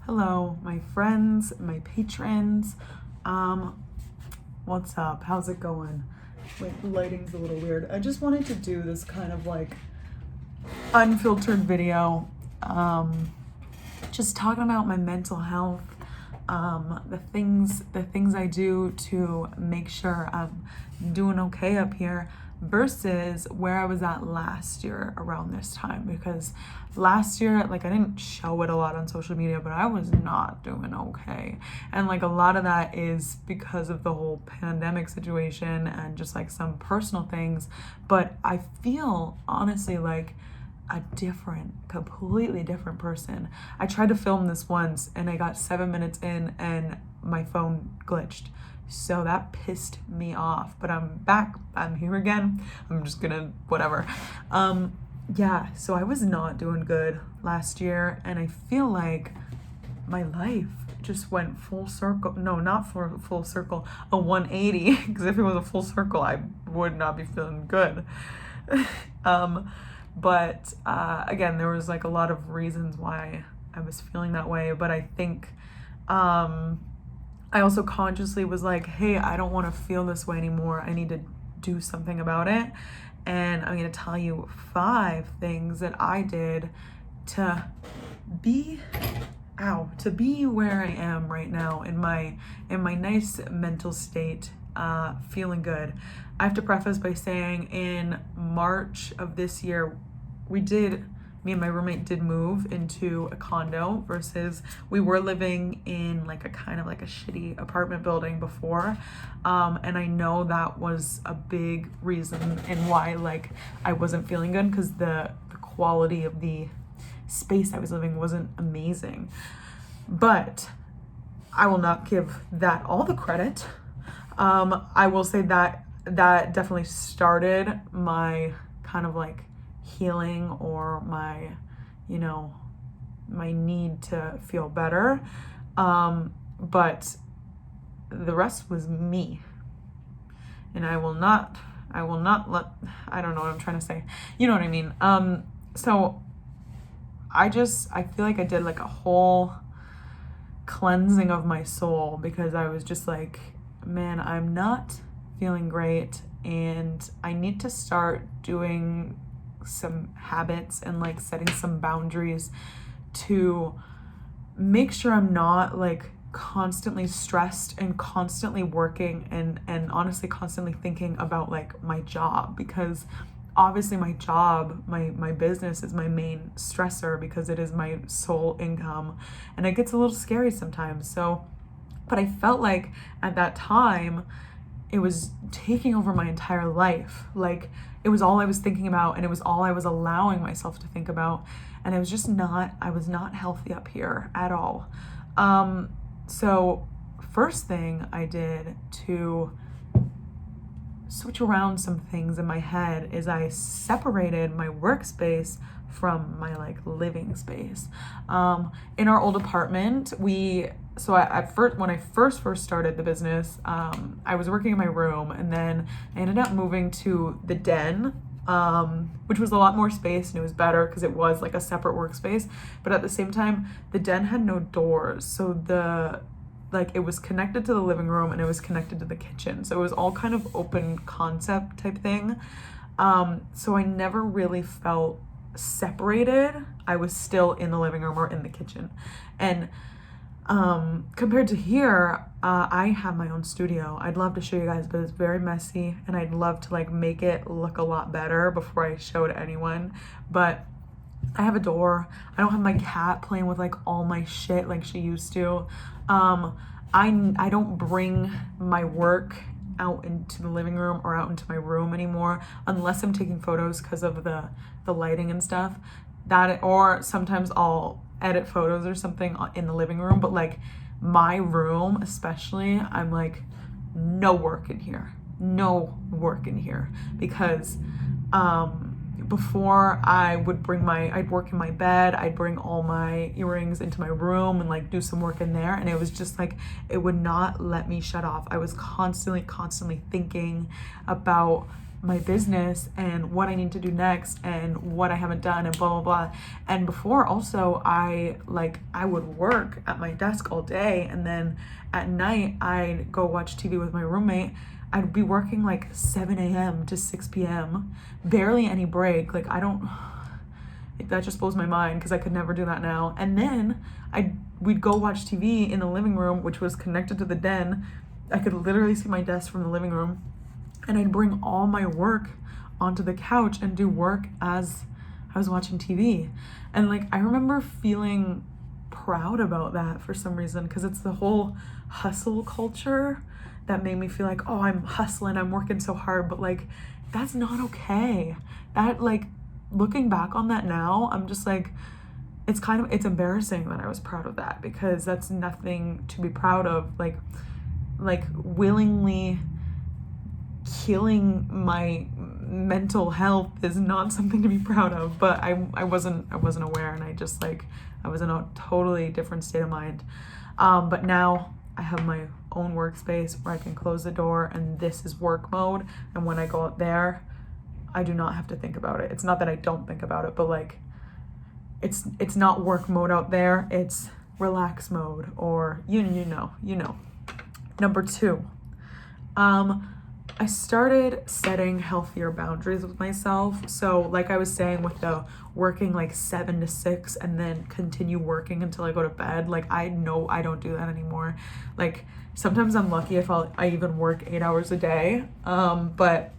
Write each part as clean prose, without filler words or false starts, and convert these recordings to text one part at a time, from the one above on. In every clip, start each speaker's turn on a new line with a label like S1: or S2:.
S1: Hello, my friends, my patrons. What's up? How's it going? Wait, the lighting's a little weird. I just wanted to do this kind of like unfiltered video. Just talking about my mental health, the things I do to make sure I'm doing okay up here versus where I was at last year around this time, because last year, like, I didn't show it a lot on social media, but I was not doing okay. And like a lot of that is because of the whole pandemic situation and just like some personal things. But I feel honestly like a completely different person. I tried to film this once and I got 7 minutes in and my phone glitched. So that pissed me off, but I'm back. I'm here again. I'm just gonna, whatever. Yeah, so I was not doing good last year, and I feel like my life just went full circle. No, not for full circle, a 180, because if it was a full circle, I would not be feeling good. But again, there was like a lot of reasons why I was feeling that way, but I think I also consciously was like, hey, I don't want to feel this way anymore. I need to do something about it. And I'm going to tell you 5 things that I did to be where I am right now in my nice mental state, feeling good. I have to preface by saying in March of this year, me and my roommate did move into a condo versus we were living in like a kind of like a shitty apartment building before. And I know that was a big reason and why like I wasn't feeling good, because the quality of the space I was living wasn't amazing. But I will not give that all the credit. I will say that definitely started my kind of like healing or my need to feel better. But the rest was me. And I will not let, I don't know what I'm trying to say. You know what I mean? So I feel like I did like a whole cleansing of my soul, because I was just like, man, I'm not feeling great and I need to start doing some habits and like setting some boundaries to make sure I'm not like constantly stressed and constantly working and honestly constantly thinking about like my job, because obviously my job, my business is my main stressor because it is my sole income, and it gets a little scary sometimes. So, but I felt like at that time it was taking over my entire life. Like it was all I was thinking about, and it was all I was allowing myself to think about. And I was not healthy up here at all. So first thing I did to switch around some things in my head is I separated my workspace from my like living space. In our old apartment, when I first started the business, I was working in my room, and then I ended up moving to the den, which was a lot more space and it was better because it was like a separate workspace. But at the same time, the den had no doors, so it was connected to the living room and it was connected to the kitchen, so it was all kind of open concept type thing. So I never really felt separated. I was still in the living room or in the kitchen. And compared to here, I have my own studio. I'd love to show you guys, but it's very messy and I'd love to like make it look a lot better before I show it to anyone. But I have a door. I don't have my cat playing with like all my shit like she used to. I don't bring my work out into the living room or out into my room anymore unless I'm taking photos because of the lighting and stuff. Or sometimes I'll edit photos or something in the living room, but like my room especially, I'm like, no work in here, because before I'd work in my bed, I'd bring all my earrings into my room and like do some work in there, and it was just like it would not let me shut off. I was constantly thinking about my business and what I need to do next and what I haven't done and blah, blah, blah. And before also I would work at my desk all day, and then at night I'd go watch TV with my roommate. I'd be working like 7 a.m. to 6 p.m. Barely any break. Like that just blows my mind because I could never do that now. And then we'd go watch TV in the living room, which was connected to the den. I could literally see my desk from the living room, and I'd bring all my work onto the couch and do work as I was watching TV. And like, I remember feeling proud about that for some reason, because it's the whole hustle culture that made me feel like, oh, I'm hustling, I'm working so hard, but like, that's not okay. That, like, looking back on that now, I'm just like, it's embarrassing that I was proud of that, because that's nothing to be proud of. Like willingly killing my mental health is not something to be proud of, but I wasn't aware, and I was in a totally different state of mind. But now I have my own workspace where I can close the door, and this is work mode, and when I go out there, I do not have to think about it. It's not that I don't think about it, but like, it's not work mode out there, it's relax mode, or you know. Number 2, I started setting healthier boundaries with myself. So like I was saying, with the working like 7 to 6 and then continue working until I go to bed, like I know I don't do that anymore. Like sometimes I'm lucky if I even work 8 hours a day. But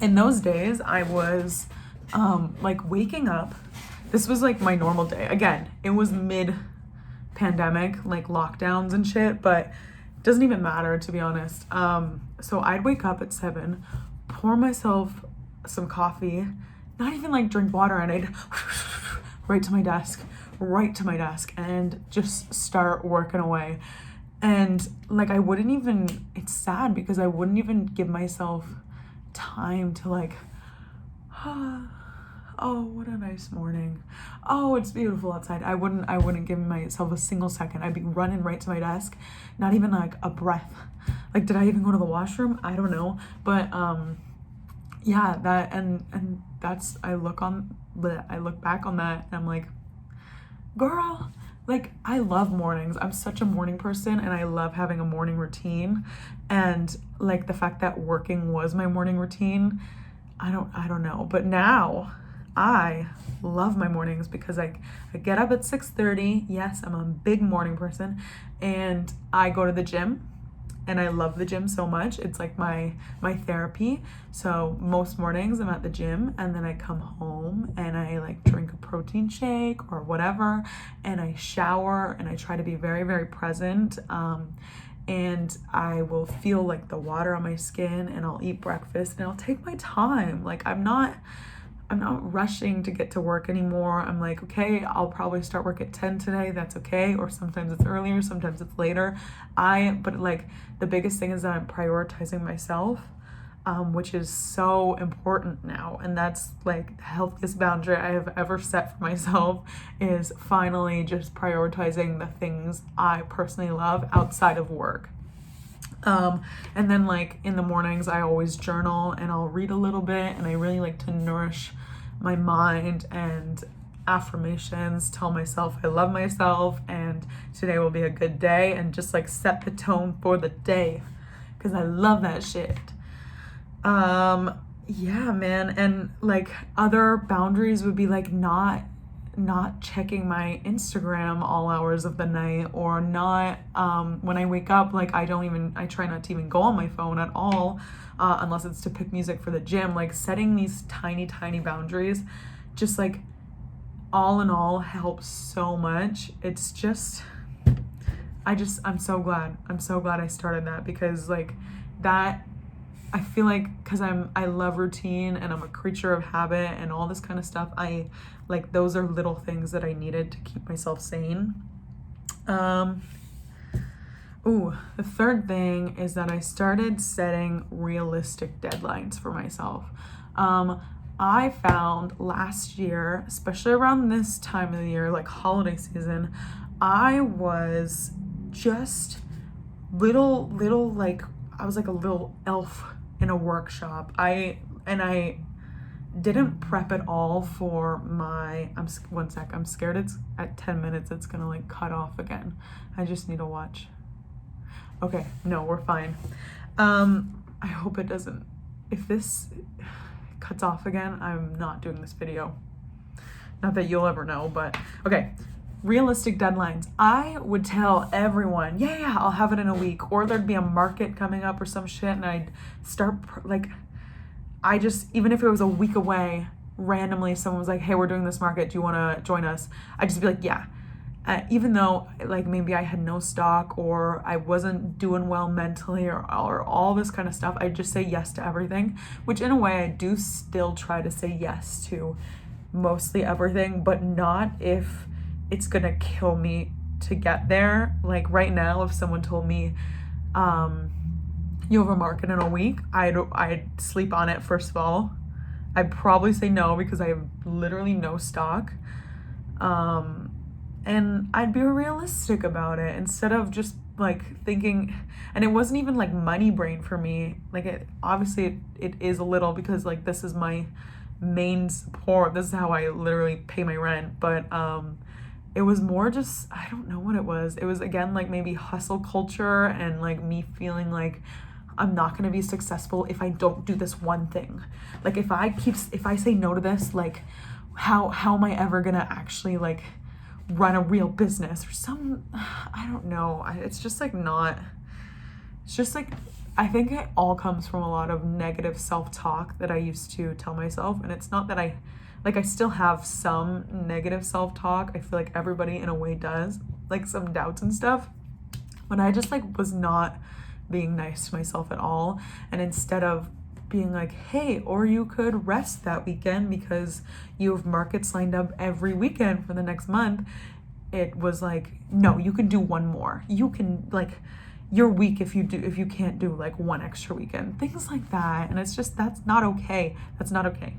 S1: in those days I was like waking up. This was like my normal day. Again, it was mid-pandemic, like lockdowns and shit, but doesn't even matter, to be honest. So I'd wake up at 7, pour myself some coffee, not even like drink water, and I'd right to my desk, and just start working away. And like, it's sad because I wouldn't even give myself time to like, oh, what a nice morning. Oh, it's beautiful outside. I wouldn't give myself a single second. I'd be running right to my desk, not even like a breath. Like, did I even go to the washroom? I don't know. But yeah, that and that's I look back on that and I'm like, girl, like I love mornings. I'm such a morning person, and I love having a morning routine. And like the fact that working was my morning routine, I don't know. But now I love my mornings because I get up at 6:30. Yes, I'm a big morning person, and I go to the gym, and I love the gym so much. It's like my therapy. So most mornings I'm at the gym, and then I come home and I like drink a protein shake or whatever, and I shower, and I try to be very, very present. And I will feel like the water on my skin, and I'll eat breakfast, and I'll take my time. Like I'm not rushing to get to work anymore. I'm like, okay, I'll probably start work at 10 today. That's okay. Or sometimes it's earlier, sometimes it's later. But like the biggest thing is that I'm prioritizing myself, which is so important now. And that's like the healthiest boundary I have ever set for myself, is finally just prioritizing the things I personally love outside of work. And then like in the mornings, I always journal and I'll read a little bit, and I really like to nourish my mind and affirmations, tell myself I love myself and today will be a good day, and just like set the tone for the day, because I love that shit. Yeah, man. And like other boundaries would be like not checking my Instagram all hours of the night, or not when I wake up, like I try not to even go on my phone at all, unless it's to pick music for the gym. Like setting these tiny boundaries just like all in all helps so much. It's just I'm so glad I started that, because like that, I feel like, because I love routine and I'm a creature of habit and all this kind of stuff, I like those are little things that I needed to keep myself sane. The third thing is that I started setting realistic deadlines for myself. I found last year, especially around this time of the year, like holiday season, I was just little like I was like a little elf in a workshop. I and I didn't prep at all for my, one sec, I'm scared it's at 10 minutes it's gonna like cut off again. I just need to watch. Okay, no, we're fine. I hope it doesn't, if this cuts off again, I'm not doing this video. Not that you'll ever know, but okay. Realistic deadlines. I would tell everyone, yeah, I'll have it in a week, or there'd be a market coming up or some shit, and I'd start like, I just, even if it was a week away, randomly someone was like, hey, we're doing this market, do you want to join us? I'd just be like, yeah. Even though like maybe I had no stock or I wasn't doing well mentally or all this kind of stuff, I'd just say yes to everything, which in a way I do still try to say yes to mostly everything, but not if it's gonna kill me to get there. Like right now, if someone told me, you have a market in a week, I'd sleep on it first of all. I'd probably say no because I have literally no stock. And I'd be realistic about it instead of just like thinking, and it wasn't even like money brain for me. Like obviously it is a little because like this is my main support. This is how I literally pay my rent. But it was more just, I don't know what it was. It was again like maybe hustle culture and like me feeling like I'm not going to be successful if I don't do this one thing. Like if I say no to this, like how am I ever going to actually like run a real business or some, I don't know. It's just like not, it's just like, I think it all comes from a lot of negative self-talk that I used to tell myself. And it's not that I still have some negative self-talk. I feel like everybody in a way does, like some doubts and stuff. But I just like was not being nice to myself at all. And instead of being like, hey, or you could rest that weekend because you have markets lined up every weekend for the next month, it was like, no, you can do one more. You can like, you're weak if you can't do like one extra weekend, things like that. And it's just, that's not okay. That's not okay.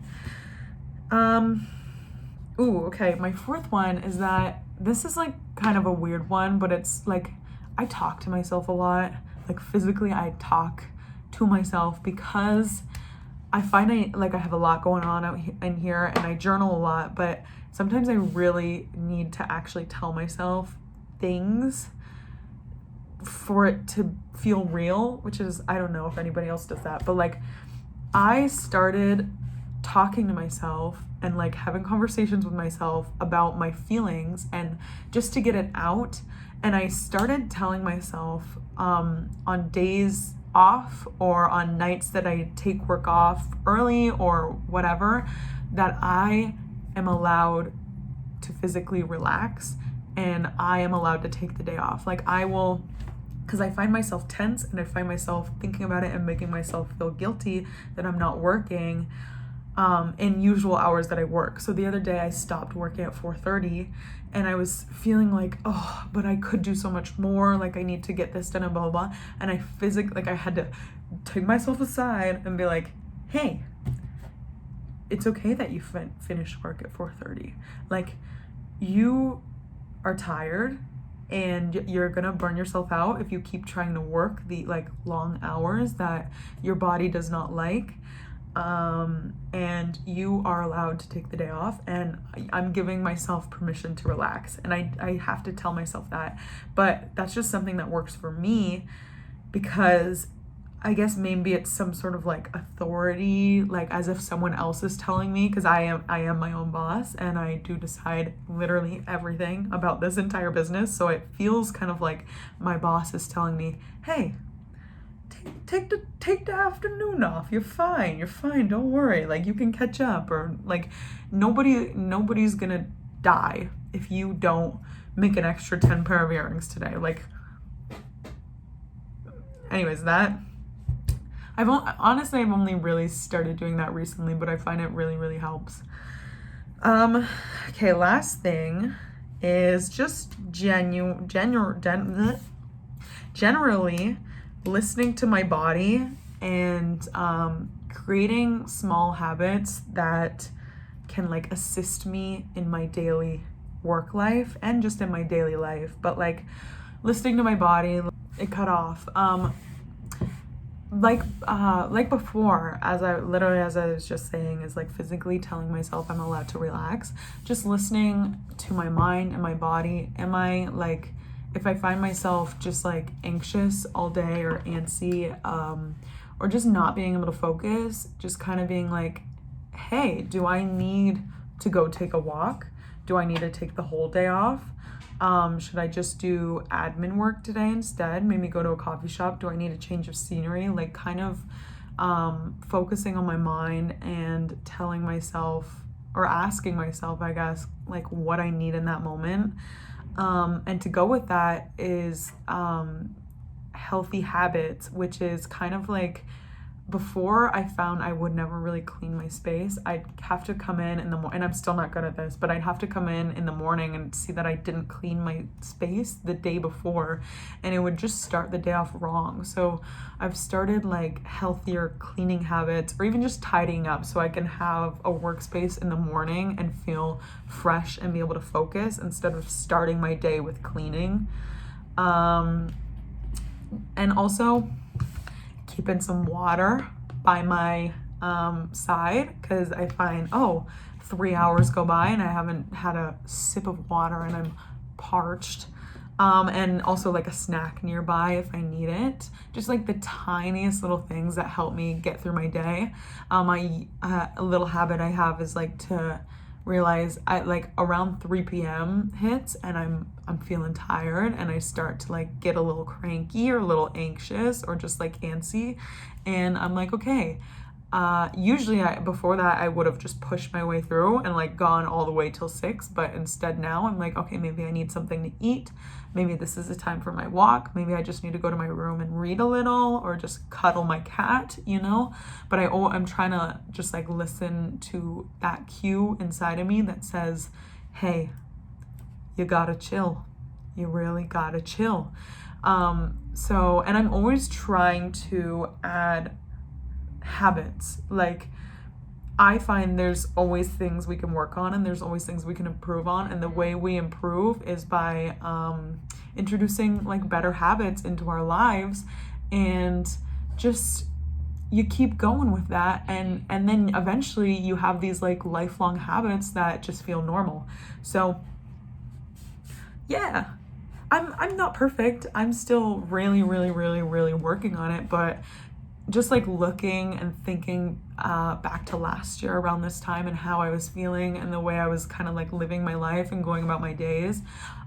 S1: Okay. My fourth one is that this is like kind of a weird one, but it's like, I talk to myself a lot. Like physically I talk to myself because I find I have a lot going on out in here and I journal a lot, but sometimes I really need to actually tell myself things for it to feel real, which is, I don't know if anybody else does that, but like I started talking to myself and like having conversations with myself about my feelings and just to get it out. And I started telling myself on days off or on nights that I take work off early or whatever, that I am allowed to physically relax and I am allowed to take the day off. Like I will, because I find myself tense and I find myself thinking about it and making myself feel guilty that I'm not working in usual hours that I work. So the other day I stopped working at 4:30 and I was feeling like, oh, but I could do so much more. Like I need to get this done and blah, blah, blah. And I physically, like I had to take myself aside and be like, hey, it's okay that you finished work at 4:30. Like you are tired and you're gonna burn yourself out if you keep trying to work the like long hours that your body does not like. And you are allowed to take the day off, and I'm giving myself permission to relax, and I have to tell myself that. But that's just something that works for me because I guess maybe it's some sort of like authority, like as if someone else is telling me, because I am my own boss and I do decide literally everything about this entire business. So it feels kind of like my boss is telling me, hey, take the afternoon off. You're fine. Don't worry. Like you can catch up, or like nobody's gonna die if you don't make an extra 10 pair of earrings today. Like, anyways, that I've only really started doing that recently, but I find it really, really helps. Okay, last thing is just generally listening to my body and creating small habits that can like assist me in my daily work life and just in my daily life. But like listening to my body, it cut off. like before, as I was just saying, is like physically telling myself I'm allowed to relax, just listening to my mind and my body. Am I like, if I find myself just like anxious all day or antsy, or just not being able to focus, just kind of being like, hey, do I need to go take a walk? Do I need to take the whole day off? Should I just do admin work today instead? Maybe go to a coffee shop? Do I need a change of scenery? Like kind of focusing on my mind and telling myself, or asking myself, I guess, like what I need in that moment. And to go with that is healthy habits, which is kind of like, before I found I would never really clean my space. I'd have to come in the morning, and I'm still not good at this, but I'd have to come in the morning and see that I didn't clean my space the day before, and it would just start the day off wrong. So I've started like healthier cleaning habits, or even just tidying up, so I can have a workspace in the morning and feel fresh and be able to focus instead of starting my day with cleaning. And also keeping some water by my side, because I find, 3 hours go by and I haven't had a sip of water and I'm parched. And also like a snack nearby if I need it. Just like the tiniest little things that help me get through my day. A little habit I have is like to realize I like around 3 p.m. hits and I'm feeling tired and I start to like get a little cranky or a little anxious or just like antsy, and I'm like, okay, usually before that I would have just pushed my way through and like gone all the way till 6, but instead now I'm like, okay, maybe I need something to eat. Maybe this is the time for my walk. Maybe I just need to go to my room and read a little or just cuddle my cat, But I'm trying to just like listen to that cue inside of me that says, hey, you gotta chill. You really gotta chill. And I'm always trying to add habits. Like, I find there's always things we can work on and there's always things we can improve on. And the way we improve is by introducing like better habits into our lives, and just you keep going with that, and then eventually you have these like lifelong habits that just feel normal. So yeah, I'm not perfect. I'm still really, really, really, really working on it, but just like looking and thinking back to last year around this time and how I was feeling and the way I was kind of like living my life and going about my days,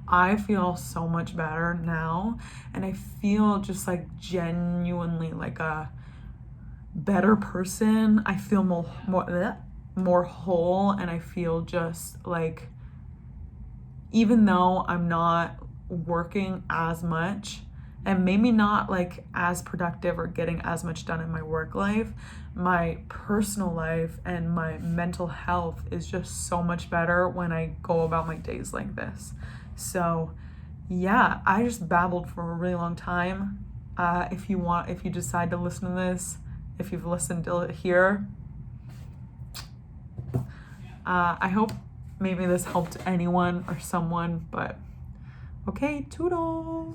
S1: I feel so much better now. And I feel just like genuinely like a better person. I feel more whole, and I feel just like, even though I'm not working as much and maybe not like as productive or getting as much done in my work life, my personal life and my mental health is just so much better when I go about my days like this. So yeah, I just babbled for a really long time. If you decide to listen to this, if you've listened to it here, I hope maybe this helped anyone or someone, but okay, toodles.